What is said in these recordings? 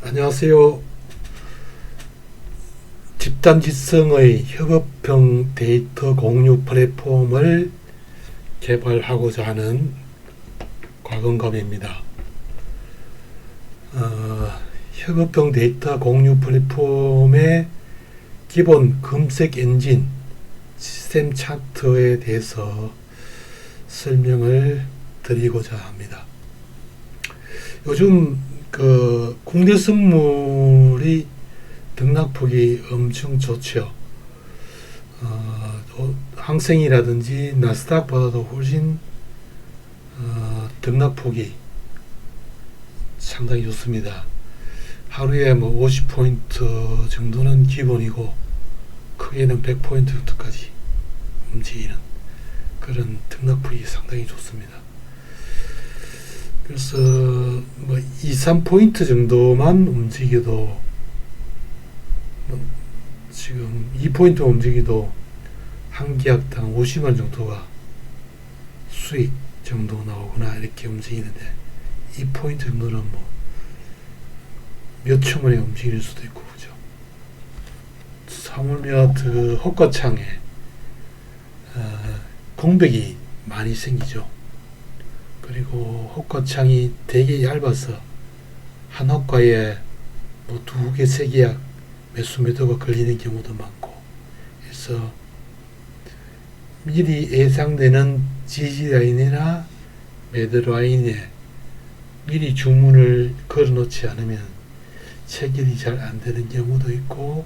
안녕하세요. 집단지성의 협업형 데이터 공유 플랫폼을 개발하고자 하는 곽은감입니다. 협업형 데이터 공유 플랫폼의 기본 검색 엔진, 시스템 차트에 대해서 설명을 드리고자 합니다. 요즘 국내 선물이 등락폭이 엄청 좋죠. 항생이라든지 나스닥보다도 훨씬 등락폭이 상당히 좋습니다. 하루에 50포인트 정도는 기본이고 크게는 100포인트 정도까지 움직이는 그런 등락폭이 상당히 좋습니다. 그래서 2, 3포인트 정도만 움직여도 지금 2포인트 움직여도 한 계약당 50만 정도가 수익 정도 나오거나 이렇게 움직이는데 2포인트 정도는 몇 초만에 움직일 수도 있고 그죠. 사물며 호가창에 공백이 많이 생기죠. 그리고 호가창이 되게 얇아서 한 호가에 2개, 3계약 매수 매도가 걸리는 경우도 많고 그래서 미리 예상되는 지지라인이나 매도라인에 미리 주문을 걸어놓지 않으면 체결이 잘 안되는 경우도 있고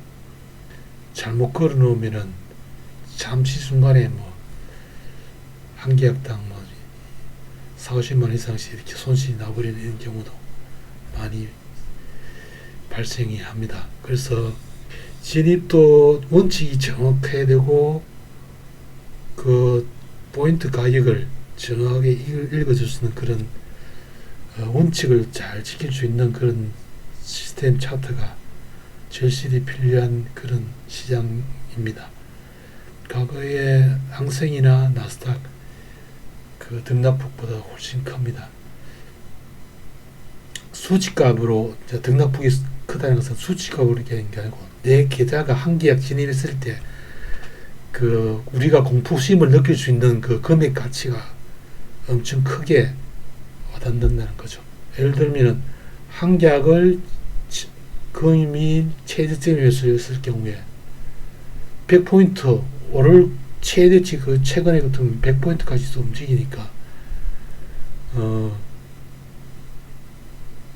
잘못 걸어놓으면 잠시 순간에 한 계약당 40~50만 이상씩 이렇게 손실이 나버리는 경우도 많이 발생이 합니다. 그래서 진입도 원칙이 정확해야 되고 그 포인트 가격을 정확하게 읽어줄 수 있는 그런 원칙을 잘 지킬 수 있는 그런 시스템 차트가 절실히 필요한 그런 시장입니다. 과거에 항생이나 나스닥 그 등락폭보다 훨씬 큽니다. 수치값으로 등락폭이 크다는 것은 수치값으로 얘기하는 게 아니고 내 계좌가 한 계약 진입했을 때 그 우리가 공포심을 느낄 수 있는 그 금액 가치가 엄청 크게 와닿는다는 거죠. 예를 들면 한 계약을 금이 최저점에 했을 경우에 100포인트 오를 최대치 그 최근에 같은 100포인트까지도 움직이니까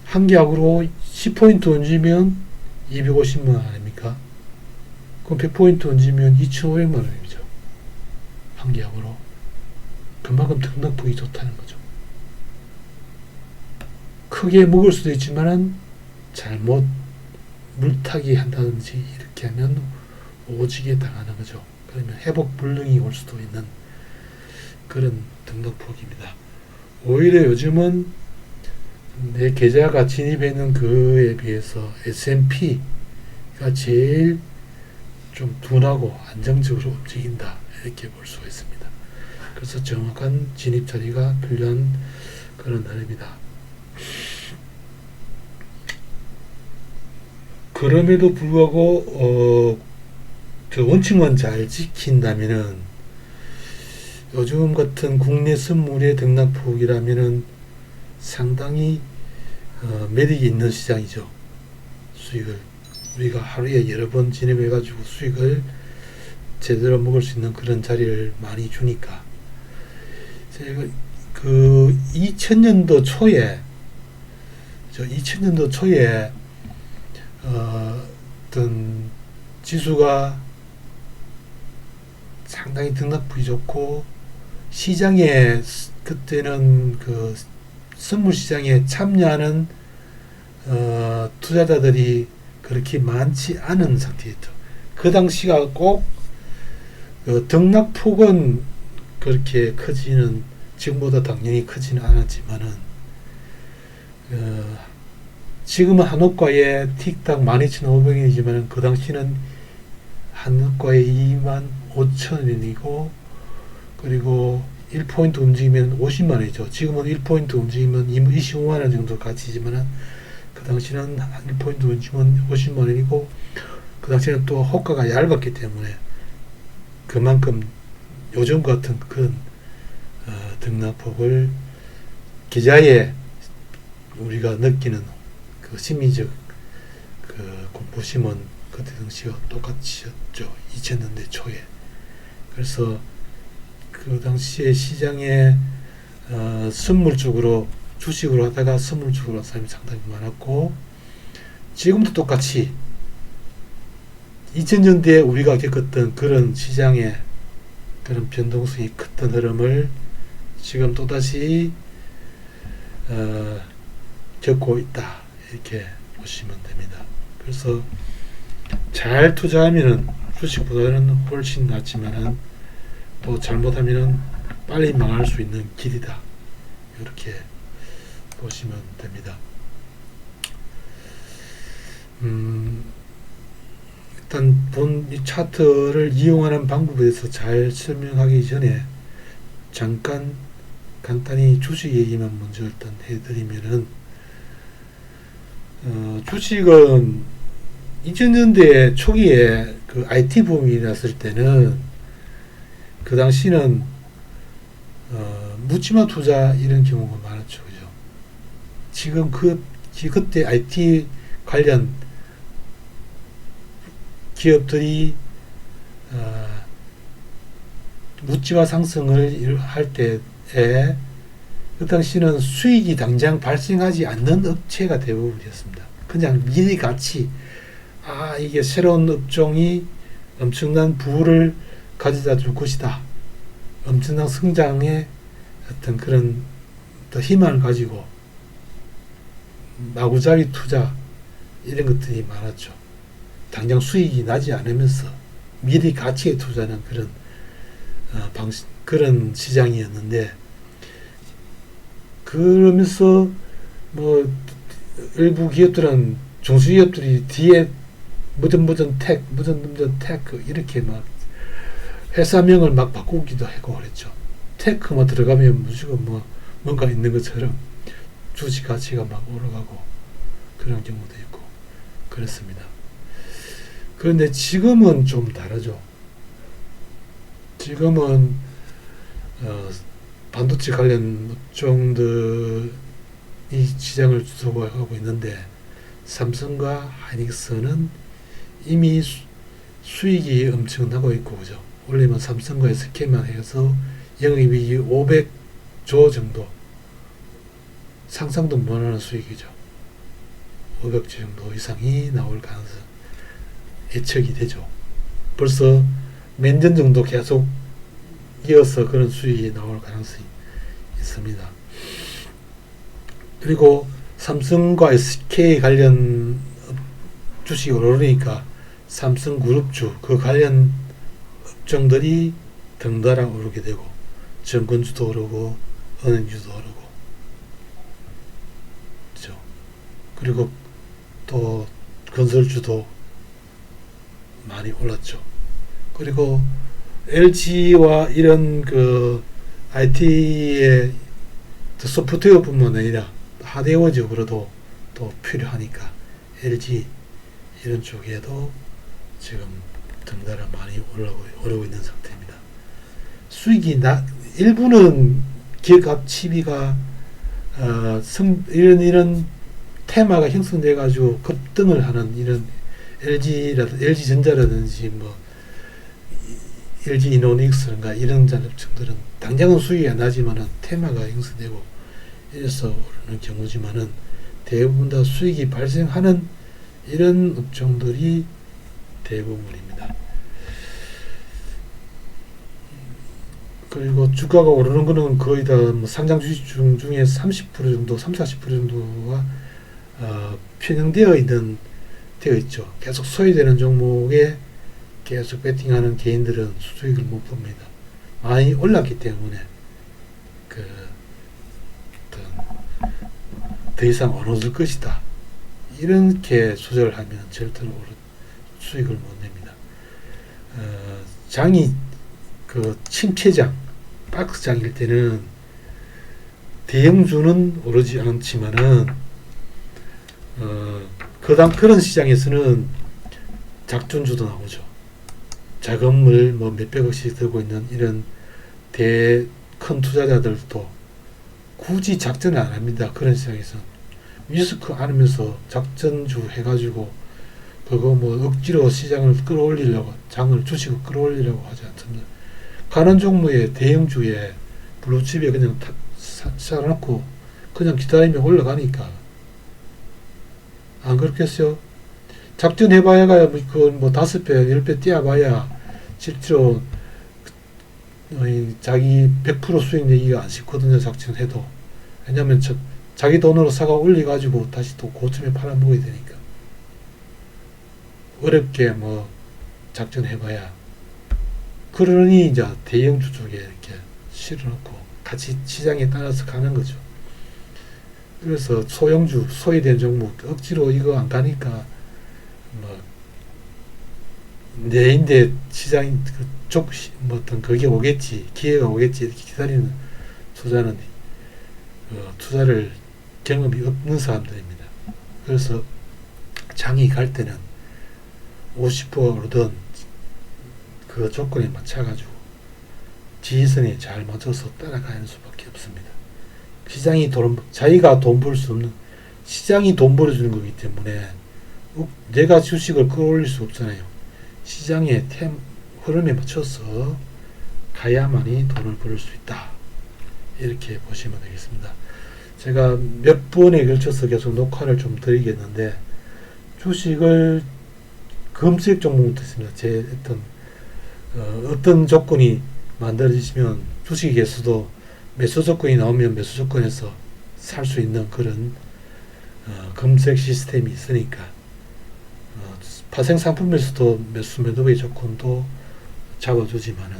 한 계약으로 10포인트 얹으면 250만원 아닙니까? 그럼 100포인트 얹으면 2,500만원이죠. 한 계약으로. 그만큼 등락폭이 좋다는 거죠. 크게 먹을 수도 있지만은 잘못 물타기 한다든지 이렇게 하면 오지게 당하는 거죠. 그러면 회복 불능이 올 수도 있는 그런 등락폭입니다. 오히려 요즘은 내 계좌가 진입했는 그에 비해서 S&P가 제일 좀 둔하고 안정적으로 움직인다 이렇게 볼 수가 있습니다. 그래서 정확한 진입 자리가 필요한 그런 흐름이다. 그럼에도 불구하고 그 원칙만 잘 지킨다면은 요즘 같은 국내 선물의 등락폭이라면은 상당히 매력이 있는 시장이죠. 수익을 우리가 하루에 여러 번 진입해 가지고 수익을 제대로 먹을 수 있는 그런 자리를 많이 주니까 제가 그 2000년도 초에 어떤 지수가 상당히 등락폭이 좋고 시장에 그때는 그 선물 시장에 참여하는 투자자들이 그렇게 많지 않은 상태였죠. 그 당시가 꼭 등락폭은 그렇게 크지는 지금보다 당연히 크지는 않았지만은 지금은 한 호가에 틱딱 12,500원이지만 그 당시는 한 호가에 25,000원이고 그리고 1포인트 움직이면 50만원이죠. 지금은 1포인트 움직이면 25만원 정도 가치지만 그 당시는 한 1포인트 50만 원이고 그 당시에는 또 호가가 얇았기 때문에 그만큼 요즘 같은 그런 등락폭을 계좌에 우리가 느끼는 그 심리적 그 공포심은 그때 당시와 똑같이였죠. 2000년대 초에. 그래서 그 당시에 시장에 선물 쪽으로 주식으로 하다가 선물 쪽으로 한 사람이 상당히 많았고 지금도 똑같이 2000년대에 우리가 겪었던 그런 시장의 그런 변동성이 컸던 흐름을 지금 또다시 겪고 있다 이렇게 보시면 됩니다. 그래서 잘 투자하면은 주식보다는 훨씬 낫지만은 또 잘못하면은 빨리 망할 수 있는 길이다 이렇게 보시면 됩니다. 일단 본 이 차트를 이용하는 방법에 대해서 잘 설명하기 전에 잠깐 간단히 주식 얘기만 먼저 일단 해드리면은 주식은 2000년대 초기에 그 IT 붐이 났을 때는 그 당시는 묻지마 투자 이런 경우가 많았죠. 그죠? 지금 그때 IT 관련 기업들이 묻지마 상승을 할 때에 그 당시는 수익이 당장 발생하지 않는 업체가 대부분이었습니다. 그냥 미래 가치, 이게 새로운 업종이 엄청난 부를 가져다 줄 것이다. 엄청난 성장의 어떤 그런 더 희망을 가지고 마구잡이 투자 이런 것들이 많았죠. 당장 수익이 나지 않으면서 미래 가치에 투자하는 그런 그런 시장이었는데 그러면서 뭐 일부 기업들은 중소기업들이 뒤에 무슨 테크 이렇게 막 회사명을 막 바꾸기도 하고 그랬죠. 테크만 들어가면 무조건 뭐 뭔가 있는 것처럼 주식 가치가 막 올라가고 그런 경우도 있고 그렇습니다. 그런데 지금은 좀 다르죠. 지금은 반도체 관련 업종들이 시장을 주도하고 있는데 삼성과 하이닉스는 이미 수익이 엄청나고 있고 그죠. 원래는 삼성과 SK만 해서 영업이익이 500조 정도 상상도 못하는 수익이죠. 500조 정도 이상이 나올 가능성 예측이 되죠. 벌써 몇 년 정도 계속 이어서 그런 수익이 나올 가능성이 있습니다. 그리고 삼성과 SK 관련 주식이 오르니까 삼성그룹주 그 관련 업종들이 덩달아 오르게 되고 정권주도 오르고 은행주도 오르고 그렇죠. 그리고 또 건설주도 많이 올랐죠. 그리고 LG와 이런 그 IT의 소프트웨어뿐만 아니라 하드웨어적으로도 또 필요하니까 LG 이런 쪽에도 지금 덩달아 많이 오르고 있는 상태입니다. 수익이 일부는 기업 취비가 이런 테마가 형성돼 가지고 급등을 하는 이런 LG전자라든지 뭐 LG이노닉스인가 이런 산업층들은 당장은 수익이 안 나지만은 테마가 형성되고 이래서 오르는 경우지만은 대부분 다 수익이 발생하는 이런 업종들이 대부분입니다. 그리고 주가가 오르는 거는 거의 다 뭐 상장 주식 중에 30% 정도, 30-40% 정도가 편향되어 있죠. 계속 소외되는 종목에 계속 베팅하는 개인들은 수익을 못 봅니다. 많이 올랐기 때문에 더 이상 안 오를 것이다. 이렇게 조절하면 절대로 수익을 못 냅니다. 장이 침체장, 박스장일 때는 대형주는 오르지 않지만은 그런 시장에서는 작전주도 나오죠. 자금을 뭐 몇백억씩 들고 있는 이런 큰 투자자들도 굳이 작전을 안 합니다. 그런 시장에서 리스크 안으면서 작전주 해가지고 그거 뭐 억지로 시장을 끌어올리려고, 주식을 끌어올리려고 하지 않습니다. 가는 종목에 대형주에 블루칩에 그냥 사놓고 그냥 기다리면 올라가니까. 안 그렇겠어요? 작전해봐야 그 5배, 10배 뛰어봐야 실제로 자기 100% 수익 내기가 안 쉽거든요. 작전해도. 왜냐면 자기 돈으로 사가 올려가지고 다시 또 고점에 팔아먹어야 되니까. 어렵게 뭐 작전해봐야. 그러니 이제 대형주 쪽에 이렇게 실어놓고 같이 시장에 따라서 가는 거죠. 그래서 소형주, 소외된 종목 억지로 이거 안 가니까 뭐 내인데 시장이 뭐 어떤 그게 오겠지, 기회가 오겠지 이렇게 기다리는 투자는 투자를 경험이 없는 사람들입니다. 그래서 장이 갈 때는 50%가 오르던 그 조건에 맞춰가지고 지지선에 잘 맞춰서 따라가는 수밖에 없습니다. 시장이 자기가 돈 벌 수 없는, 시장이 돈 벌어주는 거기 때문에 내가 주식을 끌어올릴 수 없잖아요. 시장의 흐름에 맞춰서 가야만이 돈을 벌 수 있다. 이렇게 보시면 되겠습니다. 제가 몇 번에 걸쳐서 계속 녹화를 좀 드리겠는데, 주식을 검색 종목부터 있습니다. 제 어떤 조건이 만들어지시면 주식에서도 매수 조건이 나오면 매수 조건에서 살 수 있는 그런 검색 시스템이 있으니까 파생 상품에서도 매수 매도의 조건도 잡아주지만은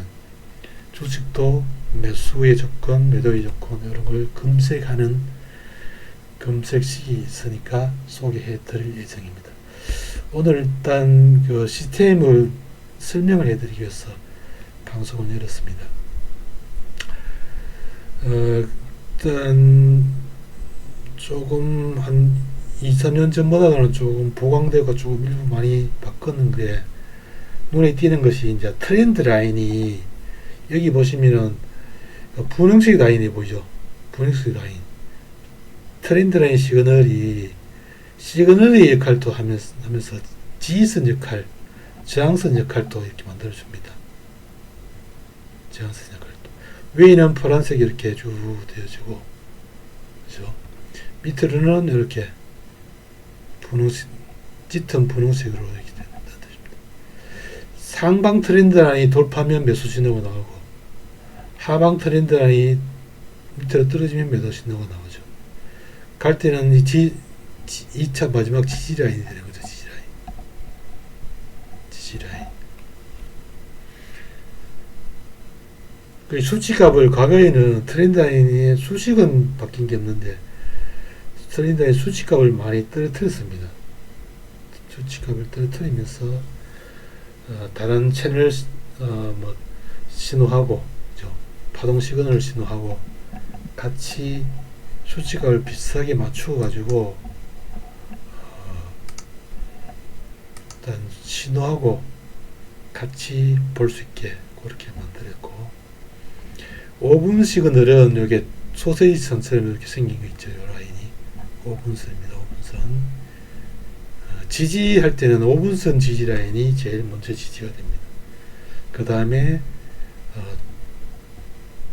주식도 매수의 조건, 매도의 조건 이런 걸 검색하는 검색식이 있으니까 소개해 드릴 예정입니다. 오늘 일단 그 시스템을 설명을 해 드리기 위해서 방송을 열었습니다. 일단 조금 한 2, 3년 전보다는 조금 보강되고 조금 일부 많이 바꾸는 게 눈에 띄는 것이 이제 트렌드 라인이 여기 보시면은 분홍색 라인이 보이죠? 분홍색 라인. 트렌드 라인 시그널의 역할도 하면서 지지선 역할, 저항선 역할도 이렇게 만들어줍니다. 저항선 역할도. 위에는 파란색이 이렇게 쭉 되어지고, 그죠? 밑으로는 이렇게 짙은 분홍색으로 이렇게 된다. 상방 트렌드 라인이 돌파하면 매수 신호가 나오고, 하방 트렌드 라인이 밑으로 떨어지면 매도 신호가 나오죠. 갈 때는 2차 마지막 지지 라인이 되는 거죠. 지지 라인. 그 수치값을 과거에는 트렌드 라인의 수식은 바뀐 게 없는데 트렌드 라인 수치값을 많이 떨어뜨렸습니다. 수치값을 떨어뜨리면서 다른 채널 뭐 신호하고 파동 시그널을 신호하고 같이 수치값을 비슷하게 맞추어 가지고 일단 신호하고 같이 볼 수 있게 그렇게 만들었고, 5분 시그널은 여기 소세지 선처럼 이렇게 생긴 거 있죠. 이 라인이 5분선입니다. 5분선. 지지할 때는 5분선 지지 라인이 제일 먼저 지지가 됩니다. 그 다음에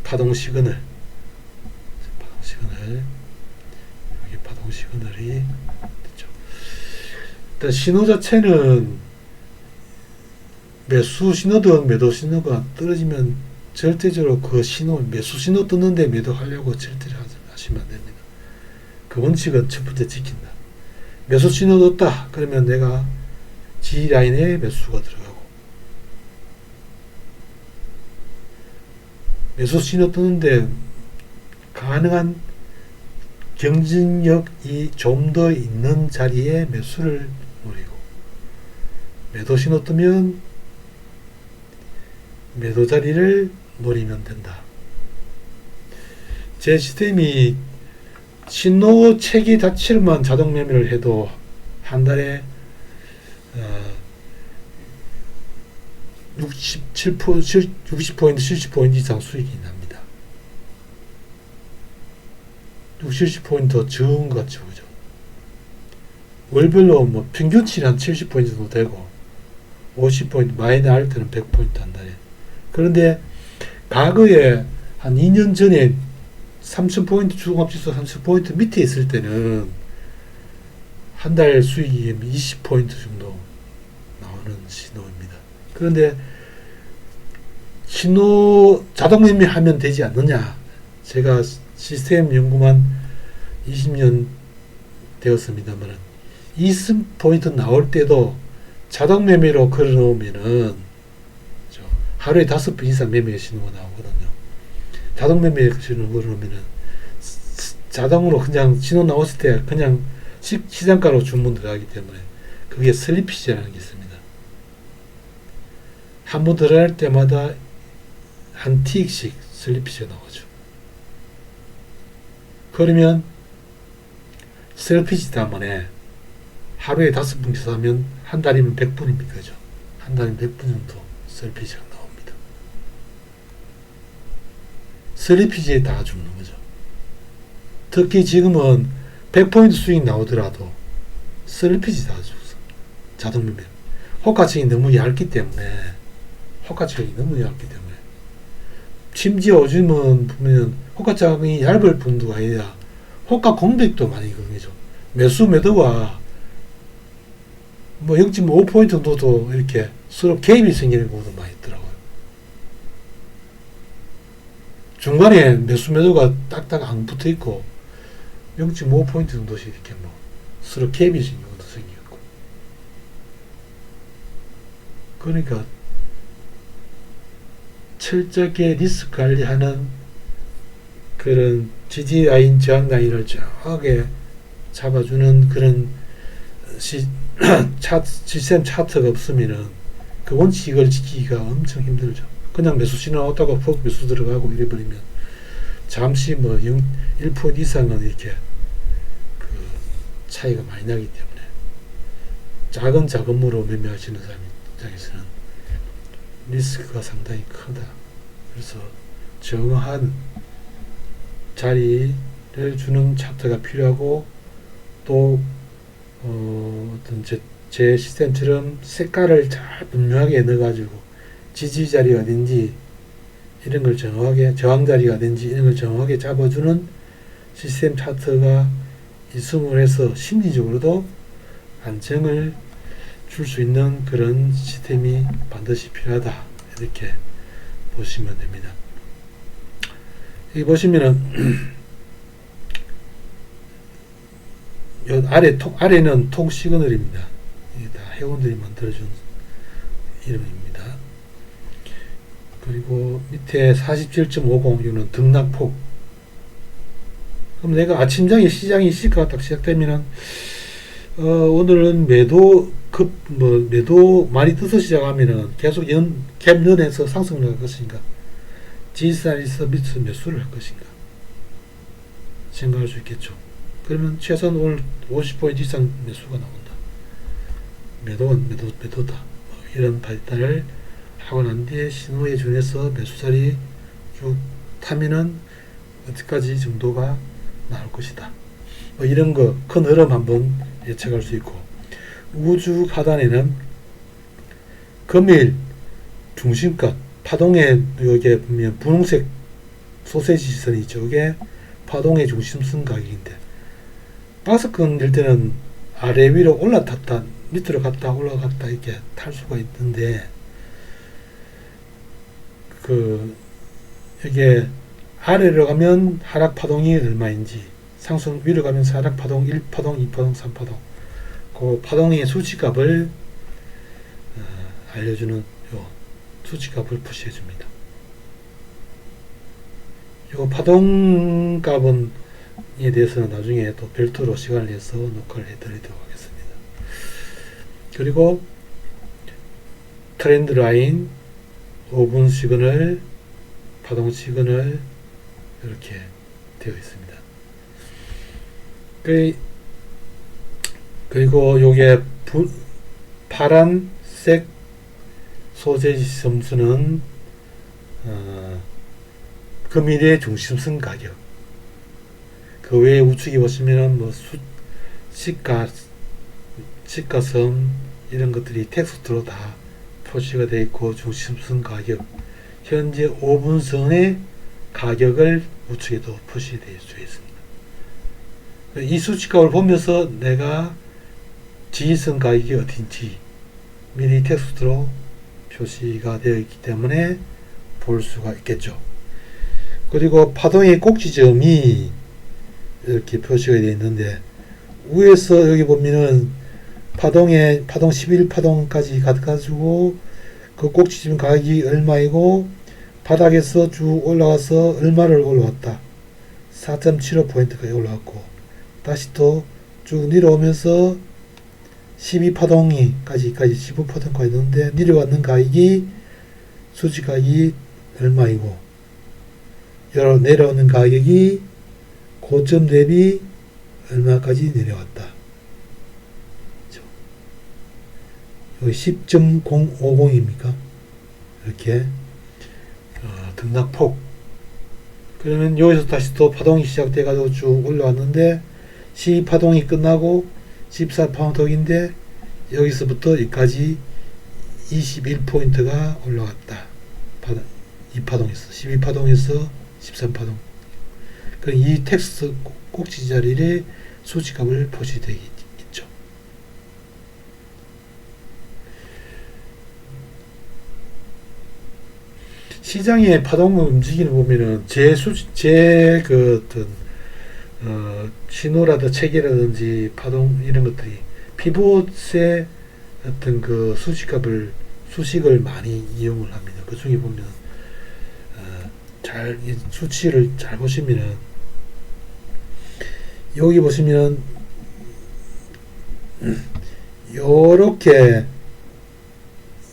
파동 시그널, 여기 파동 시그널이 됐죠. 일단 신호 자체는 매수 신호든 매도 신호가 떨어지면 절대적으로 그 신호, 매수 신호 떴는데 매도하려고 절대로 하시면 안 됩니다. 그 원칙은 첫 번째 지킨다. 매수 신호 떴다. 그러면 내가 지지 라인에 매수가 들어가고, 매수 신호 뜨는데 가능한 경쟁력이 좀 더 있는 자리에 매수를 노리고, 매도 신호 뜨면 매도 자리를 노리면 된다. 제 시스템이 신호 체계 자체로만 자동 매매를 해도 한 달에 60포인트, 70포인트 이상 수익이 납니다. 60포인트 더 적은 것 같죠, 그죠? 월별로 뭐 평균치는 한 70포인트 정도 되고, 50포인트, 많이 나을 때는 100포인트 한 달에. 그런데 과거에 한 2년 전에 3000포인트 주공합지수 30포인트 밑에 있을 때는 한 달 수익이 20포인트 정도 나오는 신호입니다. 그런데 신호 자동 매매하면 되지 않느냐? 제가 시스템 연구만 20년 되었습니다만 20포인트 나올 때도 자동 매매로 걸어 놓으면은 하루에 5번 이상 매매 신호가 나오거든요. 자동 매매 신호를 걸어 놓으면은 자동으로 그냥 신호 나왔을 때 그냥 시장가로 주문 들어가기 때문에 그게 슬리피지라는 게 있습니다. 한 번 들어갈 때마다 한 티익씩 슬리피지가 나오죠. 그러면 슬리피지 때문에 하루에 5번 계산하면 한 달이면 100분입니다. 그죠? 한 달이면 100분 정도 슬리피지가 나옵니다. 슬리피지에 다 죽는 거죠. 특히 지금은 100포인트 수익 나오더라도 슬리피지 다 죽었어. 자동 매매. 호가층이 너무 얇기 때문에 심지어 요즘은 보면 호가층이 얇을 뿐도 아니라 호가 공백도 많이 걸리죠. 매수 매도가 뭐 0.5포인트 정도도 이렇게 서로 개입이 생기는 경우도 많이 있더라고요. 중간에 매수 매도가 딱딱 안 붙어 있고 0.5포인트 정도씩 이렇게 뭐 서로 개입이 생기는 경우도 생겼고. 그러니까 철저하게 리스크 관리하는 그런 지지 라인, 저항 라인을 정확하게 잡아주는 그런 시스템 차트가 없으면은 그 원칙을 지키기가 엄청 힘들죠. 그냥 매수 신호 나왔다가 푹 매수 들어가고 이래버리면 잠시 뭐 1% 이상은 이렇게 그 차이가 많이 나기 때문에 작은 자금으로 매매하시는 사람 입장에서는 리스크가 상당히 크다. 그래서 정확한 자리를 주는 차트가 필요하고 또 어떤 제 시스템처럼 색깔을 잘 분명하게 넣어가지고 지지 자리가 어딘지 이런 걸 정확하게 저항 자리가 어딘지 이런 걸 정확하게 잡아주는 시스템 차트가 있음으로 해서 심리적으로도 안정을 줄 수 있는 그런 시스템이 반드시 필요하다. 이렇게 보시면 됩니다. 여기 보시면은 요 아래는 통 시그널입니다. 이게 다 회원들이 만들어준 이름입니다. 그리고 밑에 47.50 이거는 등락폭. 그럼 내가 아침장에 시장이 시가가 딱 시작되면은 오늘은 매도 많이 떠서 시작하면은 계속 갭 연에서 상승을 할 것인가, 지지선에서 밑에서 매수를 할 것인가 생각할 수 있겠죠. 그러면 최소한 오늘 50포인트 이상 매수가 나온다. 매도다. 이런 발달을 하고 난 뒤에 신호에 준해서 매수 자리 쭉 타면은 어디까지 정도가 나올 것이다. 뭐 이런 거 큰 흐름 한번 예측할 수 있고, 우주 하단에는 금일 중심가 파동의 여기에 보면 분홍색 소세지 선이 있죠. 이게 파동의 중심선 가격인데 박스권일 때는 아래 위로 올라탔다 밑으로 갔다 올라갔다 이렇게 탈 수가 있는데 이게 아래로 가면 하락 파동이 얼마인지, 상승 위로 가면 하락 파동 1파동 2파동 3파동 그 파동의 수치값을 알려주는 요 수치값을 표시해 줍니다. 요 파동값은 에 대해서는 나중에 또 별도로 시간을 내서 녹화를 해드리도록 하겠습니다. 그리고 트렌드 라인, 5분 시그널, 파동 시그널 이렇게 되어 있습니다. 그리고 요게 파란색 소재지 점수는 금일의 중심선 가격. 그 외에 우측에 보시면은 뭐 시가섬 이런 것들이 텍스트로 다 표시가 되어 있고, 중심선 가격, 현재 5분선의 가격을 우측에도 표시되어 있습니다. 이 수치값을 보면서 내가 지지선 가격이 어딘지 미리 텍스트로 표시가 되어 있기 때문에 볼 수가 있겠죠. 그리고 파동의 꼭지점이 이렇게 표시가 되어 있는데, 위에서 여기 보면은 파동 11파동까지 가가지고 그 꼭지점 가격이 얼마이고, 바닥에서 쭉 올라가서 얼마를 올라왔다. 4.75포인트까지 올라왔고, 다시 또 쭉 내려오면서 12파동까지 15파동까지 있는데, 내려왔는 가격이 수치 가격이 얼마이고, 내려오는 가격이 고점 대비 얼마까지 내려왔다. 여기 10.050입니까? 이렇게 등락폭. 그러면 여기서 다시 또 파동이 시작돼 가지고 쭉 올라왔는데, 12파동이 끝나고 14파동인데 여기서부터 여기까지 21포인트가 올라갔다. 2파동에서 12파동에서 13파동. 그럼 이 텍스트 꼭지 자리에 수치값을 표시되어 있죠. 시장의 파동을 움직이는 보면은 신호라든지 체계라든지 파동 이런 것들이 피봇의 어떤 그 수식을 많이 이용을 합니다. 그 중에 보면 수치를 잘 보시면은, 여기 보시면 요렇게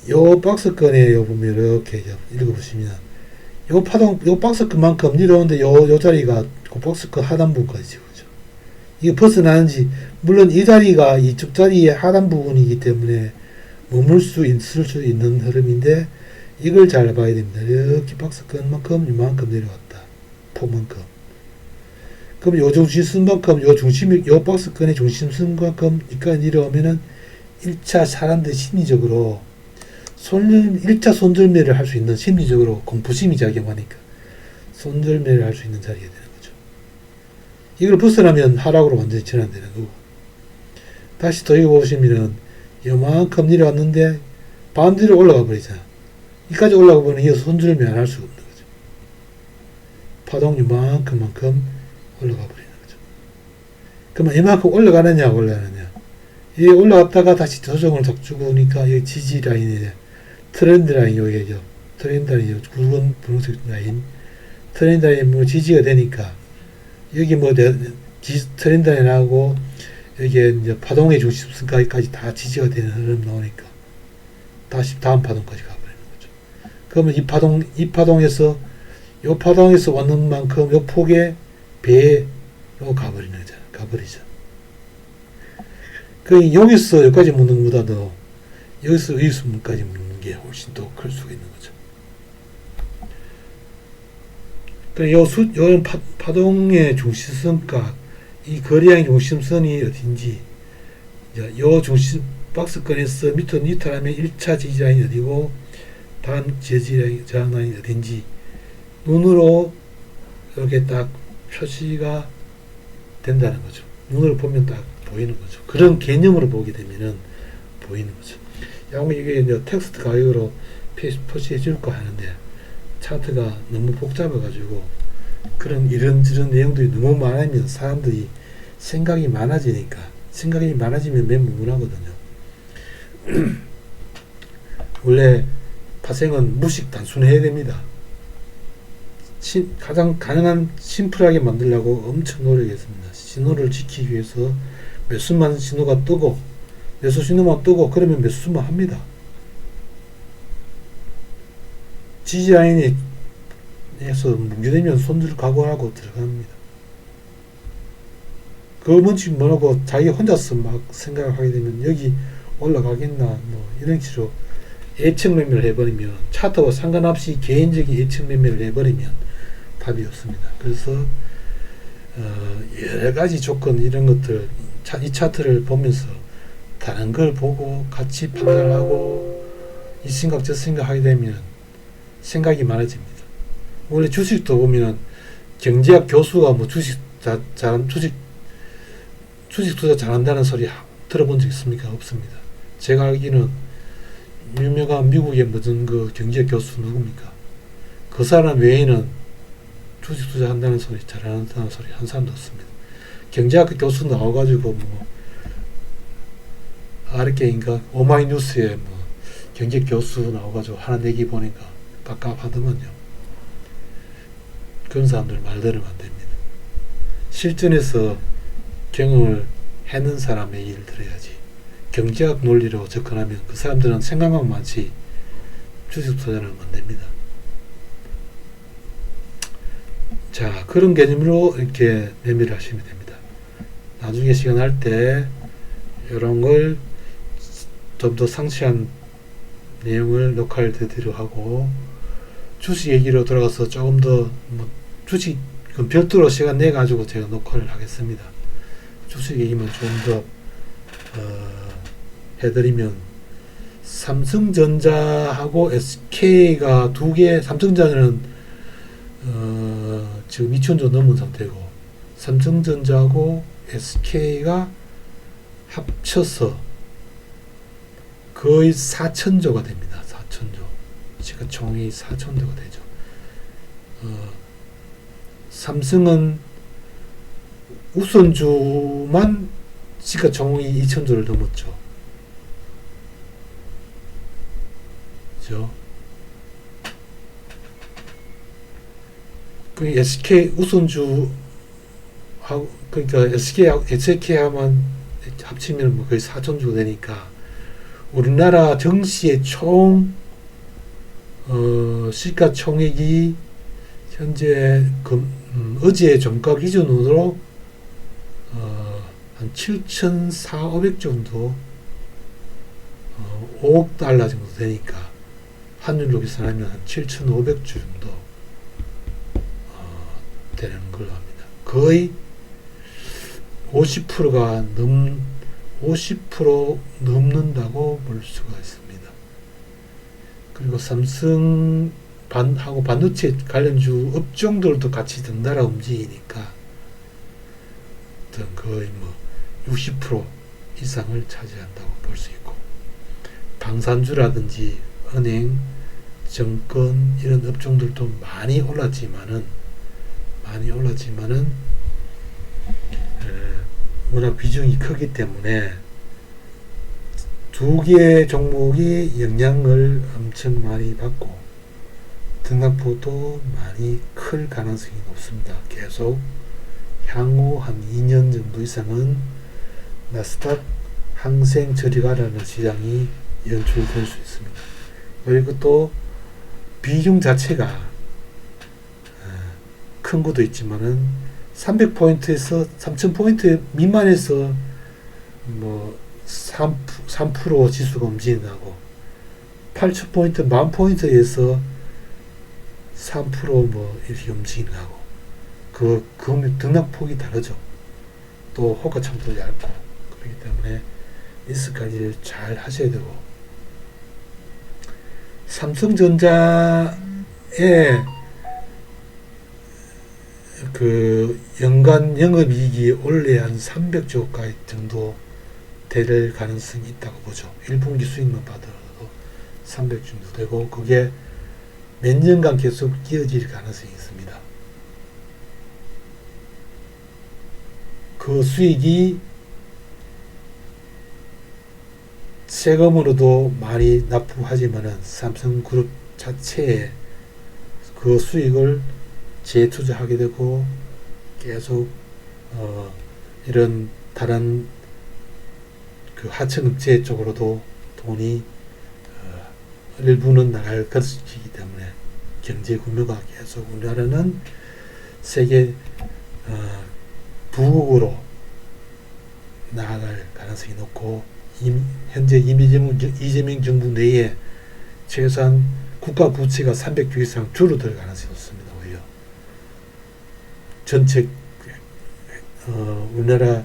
요 박스권에 보면 이렇게 읽어보시면 요 박스권만큼 내려오는데 요 자리가 그 박스권 하단부까지 오죠. 이게 벗어나는지, 물론 이 자리가 이쪽 자리의 하단 부분이기 때문에 머물 수 있을 수 있는 흐름인데, 이걸 잘 봐야 됩니다. 이렇게 박스권만큼 이만큼 내려왔다. 폭만큼. 그럼 요 중심선만큼 요 박스권의 중심선만큼 여기까지 내려오면은 1차 사람들 심리적으로 1차 손절매를 할 수 있는, 심리적으로 공포심이 작용하니까 손절매를 할 수 있는 자리가 되는 거죠. 이걸 벗어나면 하락으로 완전히 전환되는 거고, 다시 더 여기 보시면은 요만큼 내려왔는데 반대로 올라가 버리잖아. 여기까지 올라가 버리면 이어서 손절매 안 할 수가 없는 거죠. 파동 요만큼만큼 올라가 버리는 거죠. 그러면 이만큼 올라가느냐 이게 올라갔다가 다시 조정을 딱 주고 오니까 여기 지지 라인에 트렌드 라인, 여기죠. 트렌드 라인, 굵은 분홍색 라인, 트렌드 라인 뭐 지지가 되니까 여기 뭐 트렌드 라인하고 여기에 이제 파동의 중심선까지 다 지지가 되는 흐름 나오니까 다시 다음 파동까지 가버리는 거죠. 그러면 이 파동에서 요 파동에서 왔는 만큼 요 폭의 배로 가버리죠. 그 여기서 여기까지 묻는 것보다도 여기서까지 묻는 게 훨씬 더 클 수가 있는 거죠. 요 파동의 중심선과 이 거래량의 중심선이 어딘지, 요 중심 박스권에서 밑으로 니탈하면 1차 지지라인이 어디고 다음 저항라인이 어딘지 눈으로 이렇게 딱 표시가 된다는 거죠. 눈으로 보면 딱 보이는 거죠. 그런 개념으로 보게 되면은 보이는 거죠. 이게 이제 텍스트 가격으로 표시해 줄까 하는데, 차트가 너무 복잡해가지고 이런저런 내용들이 너무 많으면 사람들이 생각이 많아지면 멘붕하거든요. 원래 파생은 무식 단순해야 됩니다. 가장 가능한 심플하게 만들려고 엄청 노력했습니다. 신호를 지키기 위해서 매수만 신호가 뜨고, 매수 신호만 뜨고, 그러면 매수만 합니다. 지지라인에서 뭉개되면 손절 각오하고 들어갑니다. 뭔지 모르고 자기 혼자서 막 생각을 하게 되면 여기 올라가겠나 뭐 이런 식으로 예측 매매를 해버리면, 차트와 상관없이 개인적인 예측 매매를 해버리면 답이 없습니다. 그래서 여러 가지 조건 이런 것들, 이 차트를 보면서 다른 걸 보고 같이 판단하고 이 생각 저 생각 하게 되면 생각이 많아집니다. 원래 주식도 보면 경제학 교수가 뭐 주식 투자 잘한다는 소리 들어본 적 있습니까? 없습니다. 제가 알기는 유명한 미국의 무슨 그 경제학 교수 누굽니까? 그 사람 외에는 주식 투자한다는 소리, 잘한다는 소리 한 사람도 없습니다. 경제학 교수 나와가지고 뭐 아르케인가 오마이뉴스에 뭐 경제 교수 나와가지고 하는 얘기 보니까 깝깝하더만요. 그런 사람들 말 들으면 안 됩니다. 실전에서 경험을 해는 사람의 얘기를 들어야지. 경제학 논리로 접근하면 그 사람들은 생각만 많지 주식 투자는 안 됩니다. 자, 그런 개념으로 이렇게 매매를 하시면 됩니다. 나중에 시간 할 때 이런 걸 좀 더 상세한 내용을 녹화를 드리려 하고, 주식 얘기로 돌아가서 조금 더 뭐 주식 별도로 시간 내 가지고 제가 녹화를 하겠습니다. 주식 얘기만 좀 더 해드리면, 삼성전자하고 SK가 두 개, 삼성전자는 지금 2천조 넘은 상태고, 삼성전자하고 SK가 합쳐서 거의 4천조가 됩니다. 4천조. 시가총이 4천조가 되죠. 삼성은 우선주만 시가총이 2천조를 넘었죠. 그죠? 그 SK 우선주 하고, 그러니까 SK하고 SK하면 합치면 뭐 거의 4천조 되니까, 우리나라 정시의 총 시가총액이 현재 어제 종가 기준으로 한 7,400 정도 5억 달러 정도 되니까 환율로 계산하면 한 7,500주 정도 되는 걸로 합니다. 거의 50%가 50% 넘는다고 볼 수가 있습니다. 그리고 삼성 하고 반도체 관련주 업종들도 같이 덩달아 움직이니까 거의 뭐 60% 이상을 차지한다고 볼 수 있고, 방산주라든지 은행, 정권 이런 업종들도 많이 올랐지만은 워낙 비중이 크기 때문에 두 개의 종목이 영향을 엄청 많이 받고 등락폭도 많이 클 가능성이 높습니다. 계속 향후 한 2년 정도 이상은 나스닥 항생 저리가라는 시장이 연출될 수 있습니다. 그리고 또 비중 자체가 큰 것도 있지만은 300포인트에서 3000포인트 미만에서 뭐 3% 지수가 움직인다고, 8000포인트, 10,000포인트에서 3% 이렇게 움직인다고, 그 등락폭이 다르죠. 또 호가창도 얇고, 그렇기 때문에 리스크 관리를 잘 하셔야 되고, 삼성전자의 그 연간 영업이익이 원래 한 300조까지 정도 될 가능성이 있다고 보죠. 1분기 수익만 받아도 300 정도 되고, 그게 몇 년간 계속 이어질 가능성이 있습니다. 그 수익이 세금으로도 많이 납부하지만은 삼성그룹 자체에 그 수익을 재투자하게 되고, 계속 이런 다른 그 하청업체 쪽으로도 돈이 일부는 나갈 것이기 때문에 경제 구조가 계속, 우리나라는 세계 부국으로 나아갈 가능성이 높고 현재 이재명 정부 내에 최소한 국가 부채가 300조 이상 줄어들 가능성이 높습니다. 오히려 전체 우리나라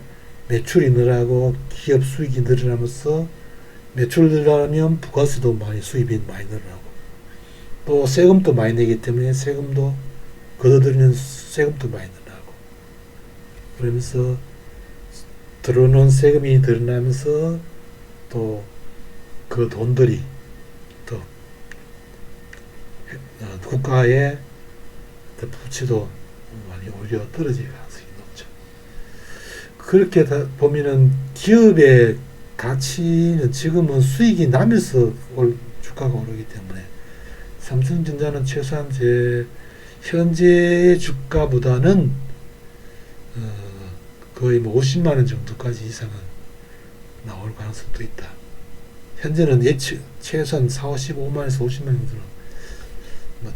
매출이 늘어나고 기업 수익이 늘어나면서 매출 늘어나면 부가세도 수입이 많이 늘어나고 또 세금도 많이 내기 때문에 세금도 걷어들이는 세금도 많이 늘어나고 그러면서 들어오는 세금이 늘어나면서 또 그 돈들이 또 국가의 부채도 많이 오히려 떨어질 가능성이 높죠. 그렇게 보면은 기업의 가치는 지금은 수익이 나면서 주가가 오르기 때문에 삼성전자는 최소한 현재의 주가보다는 거의 50만 원 정도까지 이상은 나올 가능성도 있다. 현재는 최소한 45만 원에서 50만 원 정도는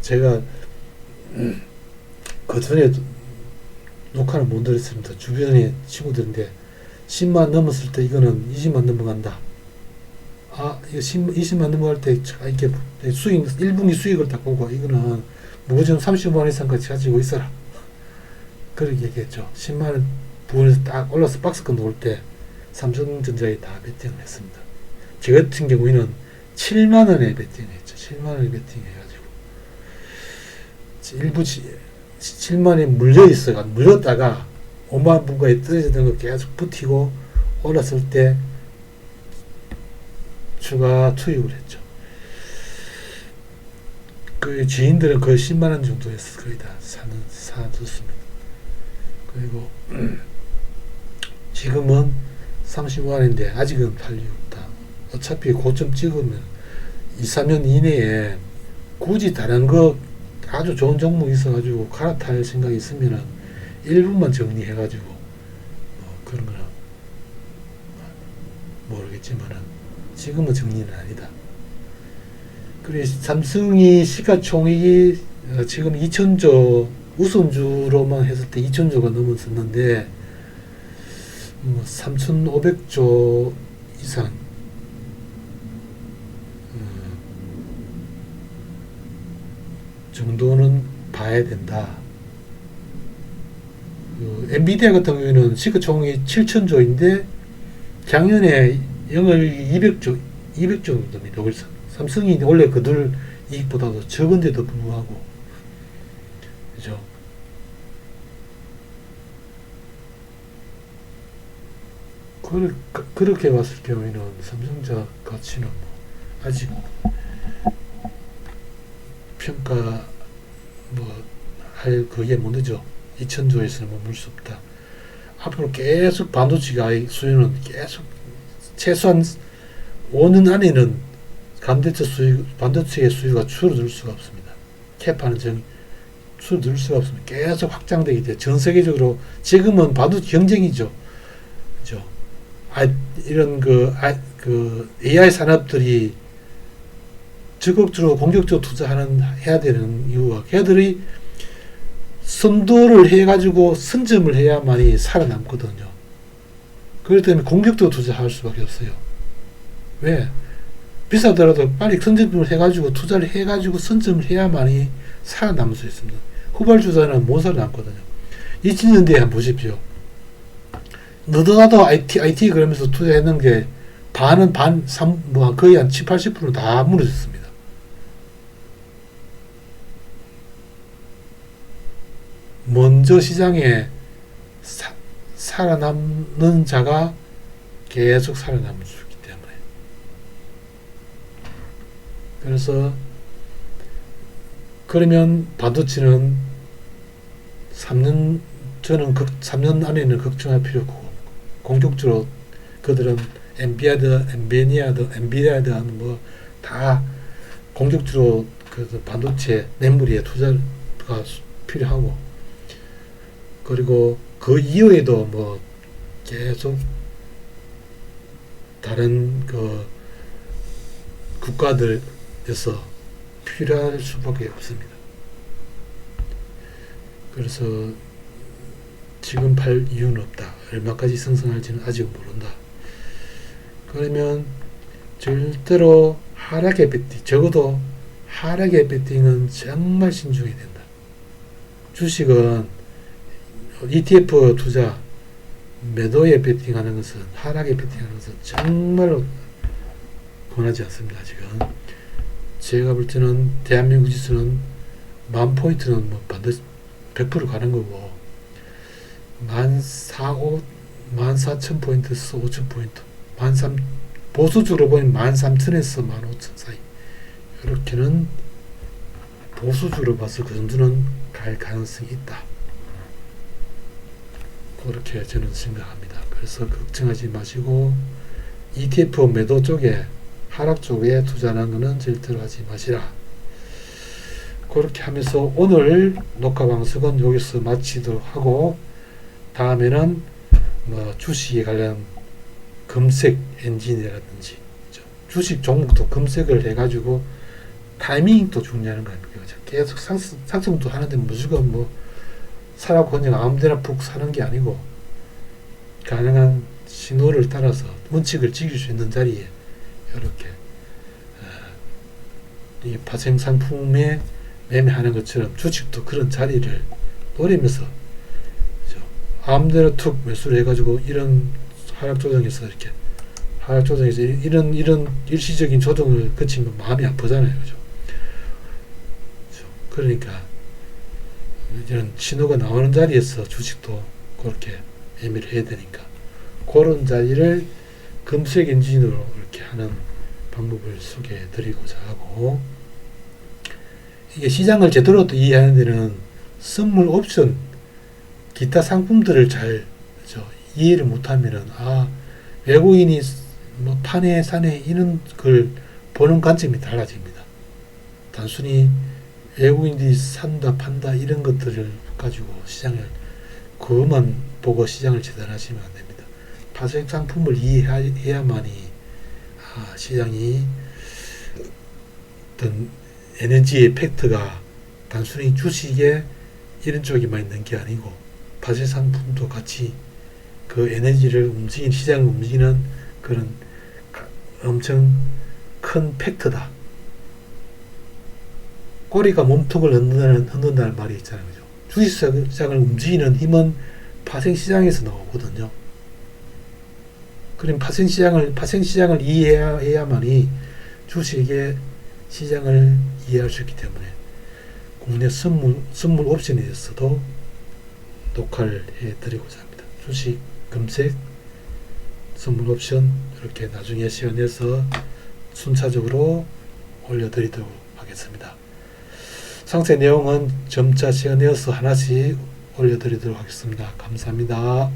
제가 그 전에 녹화를 못 들었습니다. 주변에 친구들인데 10만 넘었을 때 이거는 20만 넘어간다. 이거 20만 넘어갈 때 이렇게 수익 1분기 수익을 딱 보고 이거는 무조건 35만 원 이상까지 가지고 있어라. 그렇게 얘기했죠. 10만 원 부분에서 딱 올라서 박스권 놓을 때 삼성전자에 다 베팅을 했습니다. 제 같은 경우에는 7만 원에 베팅했죠. 7만 원에 베팅해가지고 일부 7만 원에 물렸다가 5만 분가에 떨어지던 거 계속 버티고 올랐을 때 추가 투입을 했죠. 그 지인들은 거의 10만 원 정도에서 거의 다 사줬습니다. 그리고 지금은 35만 원인데 아직은 팔리고 없다. 어차피 고점 찍으면 2, 3년 이내에 굳이 다른 거 아주 좋은 종목이 있어가지고 갈아탈 생각이 있으면은 일부만 정리해가지고 그런 거는 모르겠지만은 지금은 정리는 아니다. 그리고 삼성이 시가총액이 지금 2천조 우선주로만 했을 때 2천조가 넘었었는데 3,500조 이상 정도는 봐야 된다. 엔비디아 같은 경우에는 시가총액이 7천조인데 작년에 영업이익이 200조 정도입니다. 삼성이 원래 그들 이익보다도 적은데도 불구하고 그죠? 그렇게 봤을 경우에는 삼성전자 가치는 아직 평가 할 그게 못 늦어. 2천조에서는 머물 수 없다. 앞으로 계속 반도체가 수요는 계속 최소한 5년 안에는 반도체의 수요가 줄어들 수가 없습니다. 캐파는 줄어들 수가 없습니다. 계속 확장되기 때문에 전 세계적으로 지금은 반도체 경쟁이죠. 그죠? 이런 그 AI 산업들이 적극적으로 공격적으로 해야 되는 이유가 걔들이 선도를 해가지고 선점을 해야만이 살아남거든요. 그렇기 때문에 공격적으로 투자할 수밖에 없어요. 왜? 비싸더라도 빨리 선점을 해가지고 투자를 해가지고 선점을 해야만이 살아남을 수 있습니다. 후발주자는 못 살아남거든요. 2000년대에 한번 보십시오. 너도나도 IT 그러면서 투자했는 게 거의 한 70, 80% 다 무너졌습니다. 먼저 시장에 살아남는 자가 계속 살아남을 수 있기 때문에. 그러면 반도체는 3년 안에는 걱정할 필요 없고, 공격적으로 그들은 엔비디아든 다 공격적으로 그 반도체 메모리에 투자가 필요하고, 그리고 그 이후에도 계속 다른 국가들에서 필요할 수밖에 없습니다. 그래서 지금 팔 이유는 없다. 얼마까지 상승할지는 아직 모른다. 그러면 절대로 하락의 베팅, 적어도 하락의 베팅은 정말 신중해야 된다. 주식은 ETF 투자, 매도에 베팅하는 것은, 하락에 베팅하는 것은 정말로 권하지 않습니다. 지금 제가 볼 때는 대한민국 지수는 10,000포인트는 뭐 반드시 100% 가는 거고, 14,000포인트에서 5,000포인트, 보수적으로 보면 13,000에서 15,000 사이, 이렇게는 보수적으로 봐서 그 정도는 갈 가능성이 있다. 그렇게 저는 생각합니다. 그래서 걱정하지 마시고 ETF 매도 쪽에, 하락 쪽에 투자하는 것은 절대로 하지 마시라. 그렇게 하면서 오늘 녹화 방송은 여기서 마치도록 하고, 다음에는 뭐 주식에 관련 검색 엔진이라든지 주식 종목도 검색을 해가지고 타이밍도 중요한 거 아닙니까? 계속 상승도 하는데 무조건 뭐 사라고 그냥 아무데나 푹 사는 게 아니고, 가능한 신호를 따라서 원칙을 지킬 수 있는 자리에 이렇게 이 파생 상품에 매매하는 것처럼 주식도 그런 자리를 노리면서 아무데나 툭 매수를 해가지고 이런 하락 조정에서 이런 일시적인 조정을 거치면 마음이 아프잖아요. 그죠? 그러니까 이런 신호가 나오는 자리에서 주식도 그렇게 매매를 해야 되니까, 그런 자리를 검색 엔진으로 이렇게 하는 방법을 소개해 드리고자 하고, 이게 시장을 제대로 또 이해하는 데는 선물 옵션 기타 상품들을 잘 이해를 못하면은, 외국인이 뭐 파네 사네 이런 걸 보는 관점이 달라집니다. 단순히 외국인들이 산다 판다 이런 것들을 가지고 시장을, 그것만 보고 시장을 재단하시면 안 됩니다. 파생 상품을 이해해야만이 시장이 어떤 에너지의 팩트가 단순히 주식에 이런 쪽에만 있는 게 아니고, 파생 상품도 같이 그 에너지를 움직이는, 시장을 움직이는 그런 엄청 큰 팩트다. 꼬리가 몸통을 흔든다는 말이 있잖아요. 그죠? 주식시장을 움직이는 힘은 파생시장에서 나오거든요. 그럼 파생시장을 이해해야만이 주식의 시장을 이해할 수 있기 때문에, 국내 선물 옵션에 대해서도 녹화를 해드리고자 합니다. 주식 검색, 선물 옵션 이렇게 나중에 시간 내서 순차적으로 올려드리도록 하겠습니다. 상세 내용은 점차 시간 내어서 하나씩 올려드리도록 하겠습니다. 감사합니다.